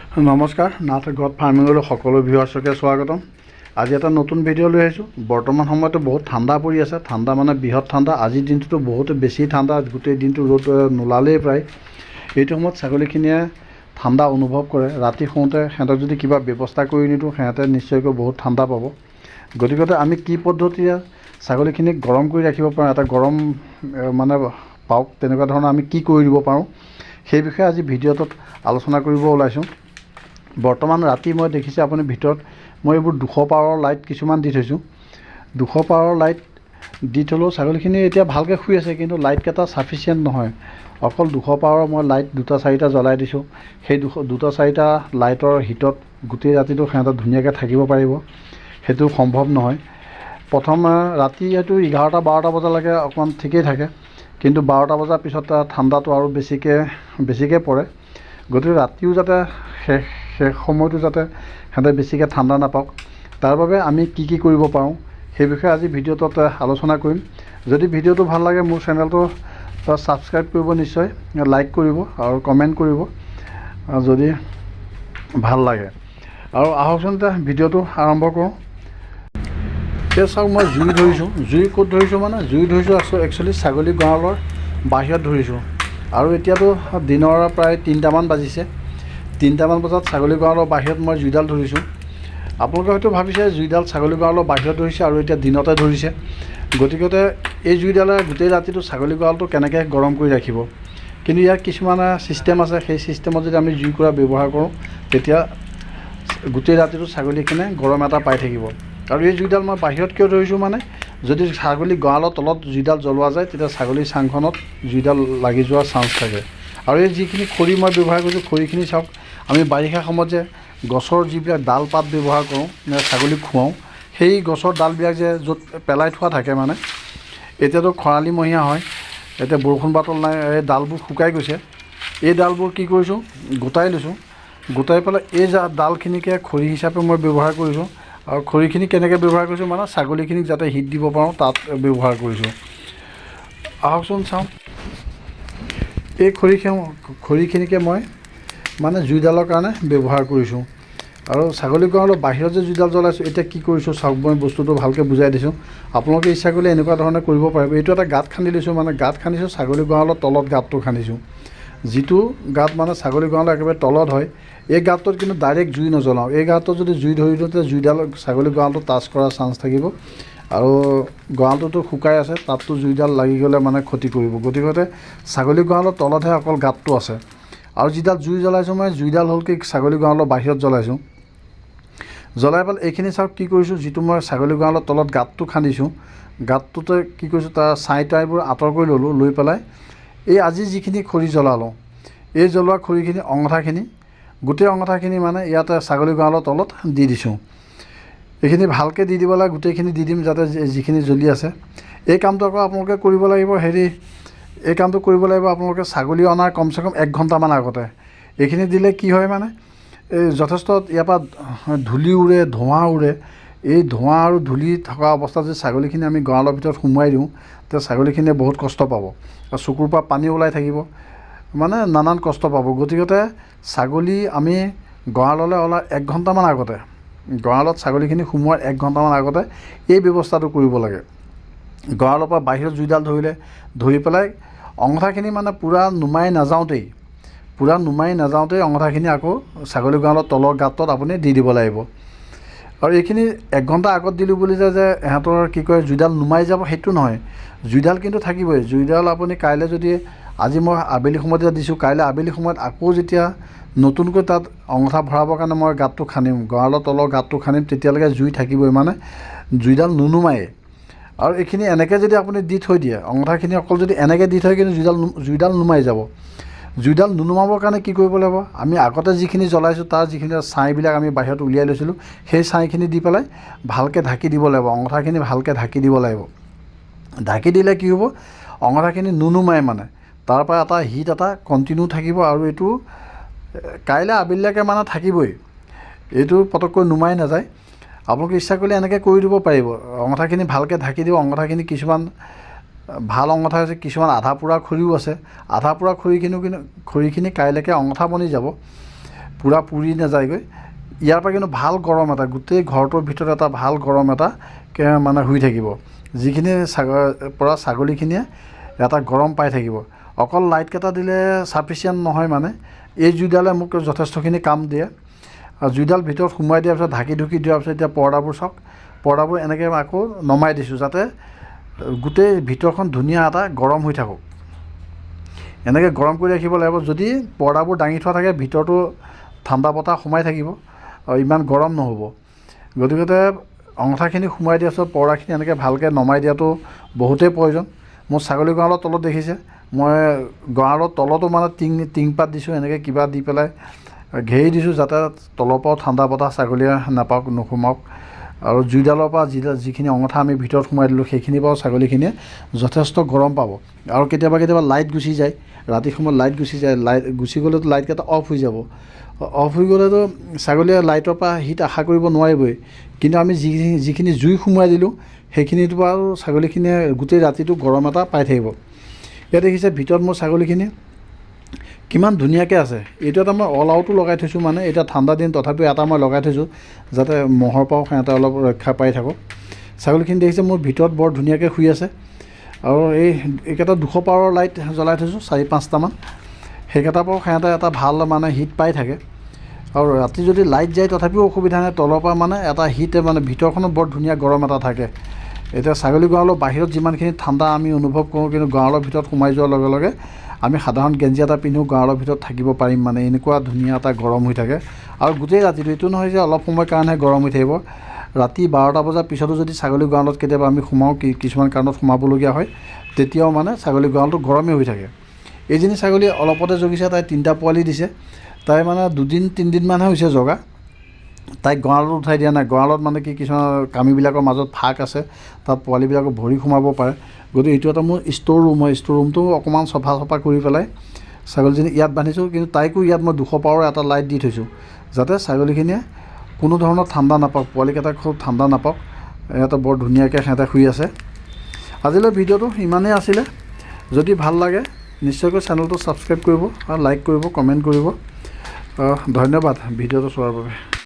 নমস্কাৰ নাথ গড ফাৰ্মিঙলৈ সকলো ভিউৱাৰ্ছকে স্বাগতম। আজি এটা নতুন ভিডিঅ' লৈ আহিছোঁ। বৰ্তমান সময়তো বহুত ঠাণ্ডা পৰি আছে, ঠাণ্ডা মানে বৃহৎ ঠাণ্ডা। আজিৰ দিনটোতো বহুত বেছি ঠাণ্ডা, গোটেই দিনটো ৰ'দ নোলালেই প্ৰায়। এইটো সময়ত ছাগলীখিনিয়ে ঠাণ্ডা অনুভৱ কৰে। ৰাতি শুওঁতে সিহঁতক যদি কিবা ব্যৱস্থা কৰি নিদিওঁ সিহঁতে নিশ্চয়কৈ বহুত ঠাণ্ডা পাব। গতিকে আমি কি পদ্ধতিৰে ছাগলীখিনিক গৰম কৰি ৰাখিব পাৰোঁ, এটা গৰম মানে পাওক তেনেকুৱা ধৰণৰ আমি কি কৰি দিব পাৰোঁ সেই বিষয়ে আজি ভিডিঅ'টোত আলোচনা কৰিব ওলাইছোঁ। বৰ্তমান ৰাতি মই দেখিছোঁ আপুনি ভিতৰত মই এইবোৰ 200 পাৱাৰৰ লাইট কিছুমান দি থৈছোঁ। 200 পাৱাৰৰ লাইট দি থ'লেও ছাগলীখিনি এতিয়া ভালকৈ শুই আছে, কিন্তু লাইটকেইটা ছাফিচিয়েণ্ট নহয়। অকল 200 পাৱাৰৰ মই লাইট 2-4টা জ্বলাই দিছোঁ। সেই 2-4টা লাইটৰ হিটত গোটেই ৰাতিটো সিহঁতে ধুনীয়াকৈ থাকিব পাৰিব, সেইটো সম্ভৱ নহয়। প্ৰথম ৰাতি হয়তো 11-12টা বজালৈকে অকণমান ঠিকেই থাকে, কিন্তু 12টা বজাৰ পিছত ঠাণ্ডাটো আৰু বেছিকৈ পৰে। গতিকে ৰাতিও যাতে শেষ সময়টো যাতে সিহঁতে বেছিকৈ ঠাণ্ডা নাপাওক, তাৰ বাবে আমি কি কৰিব পাৰোঁ সেই বিষয়ে আজি ভিডিঅ'টোত আলোচনা কৰিম। যদি ভিডিঅ'টো ভাল লাগে মোৰ চেনেলটো ছাবস্ক্ৰাইব কৰিব, নিশ্চয় লাইক কৰিব আৰু কমেণ্ট কৰিব যদি ভাল লাগে। আৰু আহকচোন এতিয়া ভিডিঅ'টো আৰম্ভ কৰোঁ। এতিয়া চাওক, মই জুই ধৰিছোঁ। জুই ক'ত ধৰিছোঁ মানে জুই ধৰিছোঁ একচুৱেলি ছাগলী গঁৰালৰ বাহিৰত ধৰিছোঁ। আৰু এতিয়াতো দিনৰ প্ৰায় 3টামান বাজিছে। 3টামান বজাত ছাগলী গঁৰালৰ বাহিৰত মই জুইডাল ধৰিছোঁ। আপোনালোকে হয়তো ভাবিছে জুইডাল ছাগলী গঁৰালৰ বাহিৰত ধৰিছে আৰু এতিয়া দিনতে ধৰিছে। গতিকে এই জুইডালে গোটেই ৰাতিটো ছাগলী গঁৰালটো কেনেকৈ গৰম কৰি ৰাখিব। কিন্তু ইয়াৰ কিছুমান ছিষ্টেম আছে, সেই ছিষ্টেমত যদি আমি জুইকুৰা ব্যৱহাৰ কৰোঁ তেতিয়া গোটেই ৰাতিটো ছাগলীখিনিয়ে গৰম এটা পাই থাকিব। আৰু এই জুইডাল মই বাহিৰত কিয় ধৰিছোঁ মানে যদি ছাগলী গঁৰালৰ তলত জুইডাল জ্বলোৱা যায় তেতিয়া ছাগলীৰ চাংখনত জুইডাল লাগি যোৱাৰ চান্স থাকে। আৰু এই যিখিনি খৰি মই ব্যৱহাৰ কৰিছোঁ, খৰিখিনি চাওক, আমি বাৰিষা সময়ত যে গছৰ যিবিলাক ডাল পাত ব্যৱহাৰ কৰোঁ ছাগলীক খুৱাওঁ, সেই গছৰ ডালবিলাক যে য'ত পেলাই থোৱা থাকে, মানে এতিয়াতো খৰালিমহীয়া হয়, এতিয়া বৰষুণ বাতল নাই, এই ডালবোৰ শুকাই গৈছে। এই ডালবোৰ কি কৰিছোঁ, গোটাই লৈছোঁ। গোটাই পেলাই এই ডালখিনিকে খৰি হিচাপে মই ব্যৱহাৰ কৰিছোঁ। আৰু খৰিখিনি কেনেকৈ ব্যৱহাৰ কৰিছোঁ মানে ছাগলীখিনিক যাতে হিট দিব পাৰোঁ তাত ব্যৱহাৰ কৰিছোঁ। আহকচোন চাওঁ, এই খৰিখিনিকে মই মানে জুইডালৰ কাৰণে ব্যৱহাৰ কৰিছোঁ। আৰু ছাগলী গঁৰালৰ বাহিৰত যে জুইডাল জ্বলাইছোঁ, এতিয়া কি কৰিছোঁ চাওক, মই বস্তুটো ভালকৈ বুজাই দিছোঁ। আপোনালোকে ইচ্ছা কৰিলে এনেকুৱা ধৰণে কৰিব পাৰিব। এইটো এটা গাঁত খান্দি লৈছোঁ, মানে গাঁত খান্দিছোঁ ছাগলী গঁৰালৰ তলত গাঁতটো খান্দিছোঁ। যিটো গাঁত মানে ছাগলী গঁৰালৰ একেবাৰে তলত হয়, এই গাঁতটোত কিন্তু ডাইৰেক্ট জুই নজ্বলাওঁ। এই গাঁতটোত যদি জুই ধৰি দিওঁতে জুইডাল ছাগলী গঁৰালটো টাচ কৰাৰ চান্স থাকিব। আৰু গঁৰালটোতো শুকাই আছে, তাততো জুইডাল লাগি গ'লে মানে ক্ষতি কৰিব। গতিকে ছাগলী গঁৰালৰ তলতহে অকল গাঁতটো আছে। আৰু যিডাল জুই জ্বলাইছোঁ মই, জুইডাল হ'ল কি ছাগলী গঁৰালৰ বাহিৰত জ্বলাইছোঁ। জ্বলাই পেলাই এইখিনি চাওক কি কৰিছোঁ, যিটো মই ছাগলী গঁৰালৰ তলত গাঁতটো খান্দিছোঁ, গাঁতটোতে কি কৰিছোঁ তাৰ ছাই-টাইবোৰ আঁতৰ কৰি ল'লোঁ। লৈ পেলাই এই আজি যিখিনি খৰি জ্বলালোঁ, এই জ্বলোৱা খৰিখিনি অঙঠাখিনি, গোটেই অঙঠাখিনি মানে ইয়াতে ছাগলী গঁৰালৰ তলত দি দিছোঁ। এইখিনি ভালকৈ দি দিব লাগে, গোটেইখিনি দি দিম যাতে যিখিনি জ্বলি আছে। এই কামটো আকৌ আপোনালোকে কৰিব লাগিব এই কামটো কৰিব লাগিব আপোনালোকে ছাগলী অনাৰ কমচে কম 1 ঘণ্টামান আগতে। এইখিনি দিলে কি হয় মানে এই যথেষ্ট ইয়াৰ পৰা ধূলি উৰে, ধোঁৱা উৰে। এই ধোঁৱা আৰু ধূলি থকা অৱস্থাত যদি ছাগলীখিনি আমি গঁৰালৰ ভিতৰত সোমোৱাই দিওঁ তেতিয়া ছাগলীখিনিয়ে বহুত কষ্ট পাব আৰু চকুৰ পৰা পানী ওলাই থাকিব, মানে নানান কষ্ট পাব। গতিকে ছাগলী আমি গঁৰাললৈ অনাৰ 1 ঘণ্টামান আগতে, গঁৰালত ছাগলীখিনি সোমোৱাৰ 1 ঘণ্টামান আগতে এই ব্যৱস্থাটো কৰিব লাগে। গঁৰালৰ পৰা বাহিৰত জুইডাল ধৰি পেলাই অঙঠাখিনি মানে পূৰা নুমাই নাযাওঁতেই অঙঠাখিনি আকৌ ছাগলী গঁৰালৰ তলৰ গাঁতত আপুনি দি দিব লাগিব। আৰু এইখিনি 1 ঘণ্টা আগত দিলোঁ বুলি যে ইহঁতৰ কি কয় জুইডাল নুমাই যাব, সেইটো নহয়। জুইডাল কিন্তু থাকিবই। জুইডাল আপুনি কাইলৈ যদি আজি মই আবেলি সময়ত দিছোঁ, কাইলৈ আবেলি সময়ত আকৌ যেতিয়া নতুনকৈ তাত অঙঠা ভৰাবৰ কাৰণে মই গাঁতটো খান্দিম, গঁৰালৰ তলৰ গাঁতটো খান্দিম, তেতিয়ালৈকে জুই থাকিবই, মানে জুইডাল নুনুমায়ে। আৰু এইখিনি এনেকৈ যদি আপুনি দি থৈ দিয়ে, অঙঠাখিনি অকল যদি এনেকৈ দি থয় কিন্তু জুইডাল নুমাই যাব। জুইডাল নুনুমাবৰ কাৰণে কি কৰিব লাগিব, আমি আগতে যিখিনি জ্বলাইছোঁ তাৰ যিখিনি ছাইবিলাক আমি বাহিৰত উলিয়াই লৈছিলোঁ, সেই ছাইখিনি দি পেলাই ভালকৈ ঢাকি দিব লাগিব। অঙঠাখিনি ভালকৈ ঢাকি দিব লাগিব। ঢাকি দিলে কি হ'ব, অঙঠাখিনি নুনুমাই, মানে তাৰ পৰা এটা হিট এটা কণ্টিনিউ থাকিব। আৰু এইটো কাইলৈ আবেলিলৈকে মানে থাকিবই, এইটো পটককৈ নুমাই নাযায়। আপোনালোকে ইচ্ছা কৰিলে এনেকৈ কৰি দিব পাৰিব। অঙঠাখিনি ভালকৈ ঢাকি দিব। অঙঠাখিনি কিছুমান ভাল অঙঠা আছে, কিছুমান আধা পোৰা খৰিও আছে। আধা পোৰা খৰিখিনি কাইলৈকে অঙঠা বনি যাব। পূৰা পুৰি নাযায়গৈ ইয়াৰ পৰা কিন্তু ভাল গৰম এটা গোটেই ঘৰটোৰ ভিতৰত এটা ভাল গৰম এটা মানে শুই থাকিব যিখিনি পৰা ছাগলীখিনিয়ে এটা গৰম পাই থাকিব অকল লাইটকেইটা দিলে চাফিচিয়েণ্ট নহয় মানে এই জুইডালে মোক যথেষ্টখিনি কাম দিয়ে আৰু জুইডাল ভিতৰত সোমাই দিয়াৰ পিছত ঢাকি ঢুকি দিয়াৰ পিছত এতিয়া পৰ্দাবোৰ চাওক পৰ্দাবোৰ এনেকৈ আকৌ নমাই দিছোঁ যাতে গোটেই ভিতৰখন ধুনীয়া এটা গৰম হৈ থাকক এনেকৈ গৰম কৰি ৰাখিব লাগিব যদি পৰ্দাবোৰ দাঙি থোৱা থাকে ভিতৰতো ঠাণ্ডা বতাহ সোমাই থাকিব আৰু ইমান গৰম নহ'ব গতিকে অঙঠাখিনি সোমাই দিয়াৰ পিছত পৰ্দাখিনি এনেকৈ ভালকৈ নমাই দিয়াটো বহুতেই প্ৰয়োজন মোৰ ছাগলী গঁৰালৰ তলত দেখিছে মই গঁৰালৰ তলতো মানে টিংপাত দিছোঁ এনেকৈ কিবা দি পেলাই ঘেৰি দিছোঁ যাতে তলৰ পৰাও ঠাণ্ডা বতাহ ছাগলীয়ে নাপাওক নোসোমাওক আৰু জুইডালৰ পৰা যিখিনি অঙঠা আমি ভিতৰত সোমাই দিলোঁ সেইখিনিৰ পৰাও ছাগলীখিনিয়ে যথেষ্ট গৰম পাব আৰু কেতিয়াবা লাইট গুচি যায় ৰাতি সময়ত লাইট গুচি যায় লাইট গুচি গ'লেতো লাইটকেইটা অফ হৈ যাব অফ হৈ গ'লেতো ছাগলীয়ে লাইটৰ পৰা হিট আশা কৰিব নোৱাৰিবই কিন্তু আমি যিখিনি জুই সোমোৱাই দিলোঁ সেইখিনিৰ পৰা আৰু ছাগলীখিনিয়ে গোটেই ৰাতিটো গৰম এটা পাই থাকিব ইয়াত দেখিছে ভিতৰত মোৰ ছাগলীখিনি কিমান ধুনীয়াকৈ আছে এইটো এটা মই অল আউটো লগাই থৈছোঁ মানে এতিয়া ঠাণ্ডা দিন তথাপিও এটা মই লগাই থৈছোঁ যাতে মহৰ পৰাও সিহঁতে অলপ ৰক্ষা পাই থাকক ছাগলীখিনি দেখিছে মোৰ ভিতৰত বৰ ধুনীয়াকৈ শুই আছে আৰু এইকেইটা 200 পাৱাৰৰ লাইট জ্বলাই থৈছোঁ 4-5টামান সেইকেইটাৰ পৰাও সিহঁতে এটা ভাল মানে হিট পাই থাকে আৰু ৰাতি যদি লাইট যায় তথাপিও অসুবিধা নাই তলৰ পৰা মানে এটা হিট মানে ভিতৰখনত বৰ ধুনীয়া গৰম এটা থাকে এতিয়া ছাগলী গঁৰালৰ বাহিৰত যিমানখিনি ঠাণ্ডা আমি অনুভৱ কৰোঁ কিন্তু গঁৰালৰ ভিতৰত সোমাই যোৱাৰ লগে লগে আমি সাধাৰণ গেঞ্জি এটা পিন্ধো গঁৰালৰ ভিতৰত থাকিব পাৰিম মানে এনেকুৱা ধুনীয়া এটা গৰম হৈ থাকে আৰু গোটেই ৰাতিটো এইটো নহয় যে অলপ সময়ৰ কাৰণে গৰম হৈ থাকিব ৰাতি 12টা বজাৰ পিছতো যদি ছাগলী গঁৰালত কেতিয়াবা আমি সোমাওঁ কিছুমান কাৰণত সোমাবলগীয়া হয় তেতিয়াও মানে ছাগলী গঁৰালটো গৰমেই হৈ থাকে এইজনী ছাগলী অলপতে জগিছে তাই 3টা পোৱালি দিছে তাই মানে 2-3 দিনমানহে হৈছে জগা তাইক গঁৰালত উঠাই দিয়া নাই গঁৰালত মানে কি কিছুমান কামিবিলাকৰ মাজত ফাঁক আছে তাত পোৱালিবিলাকক ভৰি সোমাব পাৰে গতিকে এইটো এটা মোৰ ষ্ট'ৰ ৰুম হয় ষ্ট'ৰ ৰুমটো অকণমান চফা কৰি পেলাই ছাগলীজনী ইয়াত বান্ধিছোঁ কিন্তু তাইকো ইয়াত মই 200 পাৱাৰৰ এটা লাইট দি থৈছোঁ যাতে ছাগলীখিনিয়ে কোনো ধৰণৰ ঠাণ্ডা নাপাওক পোৱালিকেইটা খুব ঠাণ্ডা নাপাওক সিহঁতে বৰ ধুনীয়াকৈ সিহঁতে শুই আছে আজিলৈ ভিডিঅ'টো ইমানেই আছিলে যদি ভাল লাগে নিশ্চয়কৈ চেনেলটো ছাবস্ক্ৰাইব কৰিব আৰু লাইক কৰিব কমেণ্ট কৰিব ধন্যবাদ ভিডিঅ'টো চোৱাৰ বাবে